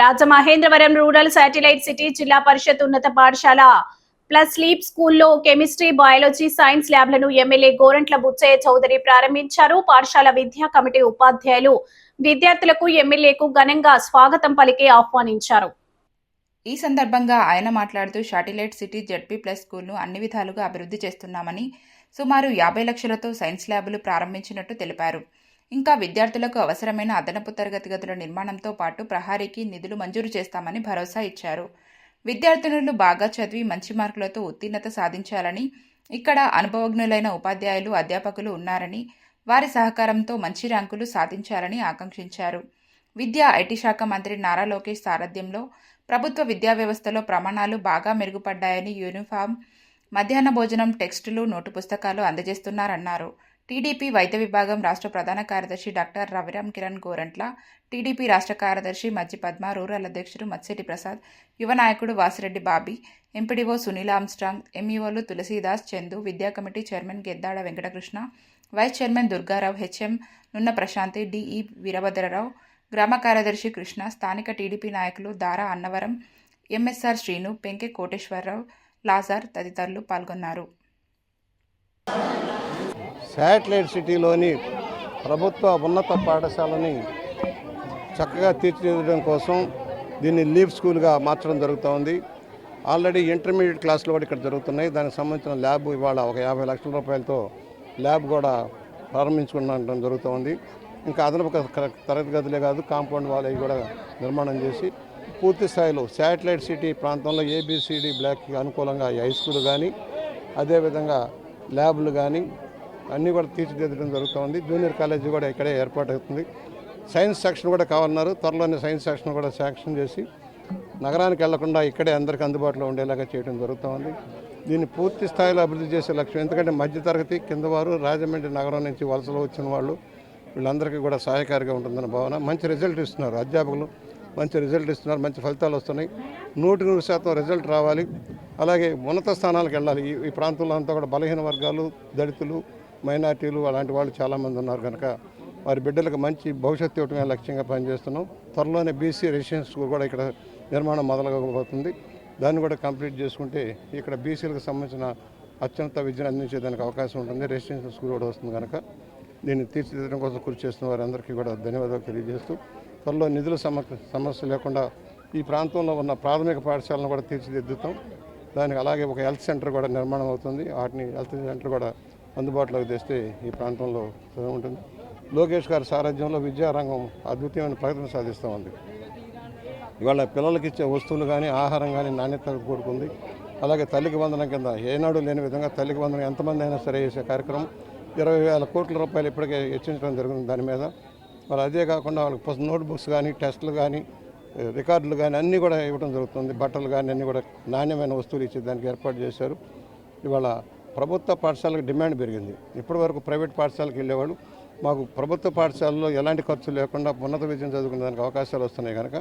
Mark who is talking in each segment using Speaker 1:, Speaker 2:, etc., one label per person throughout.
Speaker 1: Rajamahendravaram rural satellite city జిల్లా పరిషత్ ఉన్నత పాఠశాల ప్లస్ స్లీప్ స్కూల్లో కెమిస్ట్రీ, బయాలజీ, సైన్స్ ల్యాబ్లను ఎమ్మెల్యే గోరంట్ల బుచ్చయ్య చౌదరి ప్రారంభించారు. పాఠశాల విద్యా కమిటీ ఉపాధ్యాయులు విద్యార్థులకు ఎమ్మెల్యేకు ఘనంగా స్వాగతం పలికి ఆహ్వానించారు.
Speaker 2: ఈ సందర్భంగా ఆయన మాట్లాడుతూ శాటిలైట్ సిటీ జెడ్పీ+ స్కూల్ను అన్ని విధాలుగా అభివృద్ధి చేస్తున్నామని, సుమారు 50 లక్షలతో సైన్స్ ల్యాబులు ప్రారంభించినట్టు తెలిపారు. ఇంకా విద్యార్థులకు అవసరమైన అదనపు తరగతి గదుల నిర్మాణంతో పాటు ప్రహారీకి నిధులు మంజూరు చేస్తామని భరోసా ఇచ్చారు. విద్యార్థినులు బాగా చదివి మంచి మార్కులతో ఉత్తీర్ణత సాధించాలని, ఇక్కడ అనుభవజ్ఞులైన ఉపాధ్యాయులు, అధ్యాపకులు ఉన్నారని, వారి సహకారంతో మంచి ర్యాంకులు సాధించాలని ఆకాంక్షించారు. విద్యా, ఐటీ శాఖ మంత్రి నారా లోకేష్ సారథ్యంలో ప్రభుత్వ విద్యా వ్యవస్థలో ప్రమాణాలు బాగా మెరుగుపడ్డాయని, యూనిఫామ్, మధ్యాహ్న భోజనం, టెక్స్టులు, నోటు పుస్తకాలు అందజేస్తున్నారన్నారు. టీడీపీ వైద్య విభాగం రాష్ట్ర ప్రధాన కార్యదర్శి డాక్టర్ రవిరామ్ కిరణ్ గోరంట్ల, టీడీపీ రాష్ట్ర కార్యదర్శి మజ్జి పద్మ, రూరల్ అధ్యక్షుడు మత్స్యటి ప్రసాద్, యువ నాయకుడు వాసిరెడ్డి బాబీ, ఎంపీడీఓ సునీల్ ఆమ్స్ట్రాంగ్, ఎంఈఓలు తులసీదాస్, చందు, విద్యా committee chairman Geddada Venkatakrishna, vice chairman Durgarao, HM Nunna Prashanti, DE Veerabhadrarao, గ్రామ కార్యదర్శి కృష్ణ, స్థానిక టీడీపీ నాయకులు దారా అన్నవరం, ఎంఎస్ఆర్ శ్రీను, పెంకె కోటేశ్వరరావు, లాజార్ తదితరులు పాల్గొన్నారు.
Speaker 3: శాటిలైట్ సిటీలోని ప్రభుత్వ ఉన్నత పాఠశాలని చక్కగా తీర్చిదిద్దడం కోసం దీన్ని లీవ్ స్కూల్గా మార్చడం జరుగుతోంది. ఆల్రెడీ ఇంటర్మీడియట్ క్లాసులు కూడా ఇక్కడ జరుగుతున్నాయి. దానికి సంబంధించిన ల్యాబ్ ఇవాళ ఒక 50 లక్షల రూపాయలతో ల్యాబ్ కూడా ప్రారంభించుకోవడం జరుగుతోంది. ఇంకా అదనపు తరగతి గదులే కాదు, కాంపౌండ్ వాల్ అవి కూడా నిర్మాణం చేసి పూర్తి స్థాయిలో శాటిలైట్ సిటీ ప్రాంతంలో ఏబిసిడి బ్లాక్కి అనుకూలంగా హై స్కూల్ కానీ, అదేవిధంగా ల్యాబ్లు కానీ అన్నీ కూడా తీర్చిదిద్దడం జరుగుతుంది. జూనియర్ కాలేజీ కూడా ఇక్కడే ఏర్పాటు అవుతుంది. సైన్స్ సెక్షన్ కూడా కావాలన్నారు. త్వరలోనే సైన్స్ సెక్షన్ కూడా శాంక్షన్ చేసి నగరానికి వెళ్లకుండా ఇక్కడే అందరికీ అందుబాటులో ఉండేలాగా చేయడం జరుగుతుంది. దీన్ని పూర్తి స్థాయిలో అభివృద్ధి చేసే లక్ష్యం. ఎందుకంటే మధ్యతరగతి కిందవారు, రాజమండ్రి నగరం నుంచి వలసలో వచ్చిన వాళ్ళు, వీళ్ళందరికీ కూడా సహాయకారిగా ఉంటుందన్న భావన. మంచి రిజల్ట్ ఇస్తున్నారు అధ్యాపకులు, మంచి రిజల్ట్ ఇస్తున్నారు, మంచి ఫలితాలు వస్తున్నాయి. 100% రిజల్ట్ రావాలి. అలాగే ఉన్నత స్థానాలకు వెళ్ళాలి. ఈ ప్రాంతంలో అంతా కూడా బలహీన వర్గాలు, దళితులు, మైనార్టీలు అలాంటి వాళ్ళు చాలామంది ఉన్నారు కనుక వారి బిడ్డలకు మంచి భవిష్యత్తు ఇవ్వటమే లక్ష్యంగా పనిచేస్తున్నాం. త్వరలోనే బీసీ రెసిడెన్షియల్ స్కూల్ కూడా ఇక్కడ నిర్మాణం మొదలవబోతుంది. దాన్ని కూడా కంప్లీట్ చేసుకుంటే ఇక్కడ బీసీలకు సంబంధించిన అత్యున్నత విద్యను అందించేదానికి అవకాశం ఉంటుంది. రెసిడెన్షియల్ స్కూల్ కూడా వస్తుంది కనుక దీన్ని తీర్చిదిద్దడం కోసం కృషి చేస్తున్న వారందరికీ కూడా ధన్యవాదాలు తెలియజేస్తూ, త్వరలో నిధుల సమస్య లేకుండా ఈ ప్రాంతంలో ఉన్న ప్రాథమిక పాఠశాలను కూడా తీర్చిదిద్దుతాం. దానికి అలాగే ఒక హెల్త్ సెంటర్ కూడా నిర్మాణం అవుతుంది. వాటిని హెల్త్ సెంటర్ కూడా అందుబాటులోకి తెస్తే ఈ ప్రాంతంలో ఉంటుంది. లోకేష్ గారి సారథ్యంలో విద్యారంగం అద్భుతమైన ప్రగతిని సాధిస్తూ ఉంది. ఇవాళ పిల్లలకి ఇచ్చే వస్తువులు కానీ, ఆహారం కానీ నాణ్యత కూడుకుంది. అలాగే తల్లికి వందనం కింద ఏనాడు లేని విధంగా తల్లికి వందనం ఎంతమంది అయినా సరే చేసే కార్యక్రమం 20,000 కోట్ల రూపాయలు ఇప్పటికే హెచ్చించడం జరుగుతుంది దాని మీద. మరి అదే కాకుండా వాళ్ళకి నోట్బుక్స్ కానీ, టెస్టులు కానీ, రికార్డులు కానీ అన్నీ కూడా ఇవ్వడం జరుగుతుంది. బట్టలు కానీ అన్నీ కూడా నాణ్యమైన వస్తువులు ఇచ్చే దానికి ఏర్పాటు చేశారు. ఇవాళ ప్రభుత్వ పాఠశాలకు డిమాండ్ పెరిగింది. ఇప్పటి వరకు ప్రైవేట్ పాఠశాలకు వెళ్ళేవాళ్ళు, మాకు ప్రభుత్వ పాఠశాలలో ఎలాంటి ఖర్చు లేకుండా ఉన్నత విద్యను చదువుకునే దానికి అవకాశాలు వస్తున్నాయి కనుక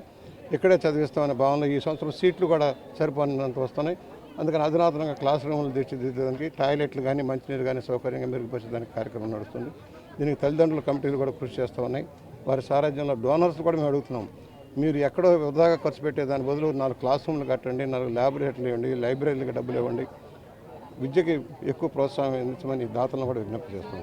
Speaker 3: ఇక్కడే చదివిస్తామనే భావనలో ఈ సంవత్సరం సీట్లు కూడా సరిపోయినంత వస్తున్నాయి. అందుకని అధునాతనంగా క్లాస్ రూములు తీర్చిదిద్దడానికి, టాయిలెట్లు కానీ, మంచినీరు కానీ సౌకర్యంగా మెరుగుపరచడానికి కార్యక్రమం నడుస్తుంది. దీనికి తల్లిదండ్రుల కమిటీలు కూడా కృషి చేస్తూ ఉన్నాయి. వారి సారథ్యంలో డోనర్స్ కూడా మేము అడుగుతున్నాం. మీరు ఎక్కడో వృధాగా ఖర్చు పెట్టే దాని బదులు 4 క్లాస్ రూమ్లు కట్టండి, 4 ల్యాబొరేటరీలు ఇవ్వండి, లైబ్రరీలకు డబ్బులు ఇవ్వండి, విద్యకి ఎక్కువ ప్రోత్సాహం అందించమని దాతలను కూడా విజ్ఞప్తి చేస్తున్నాం.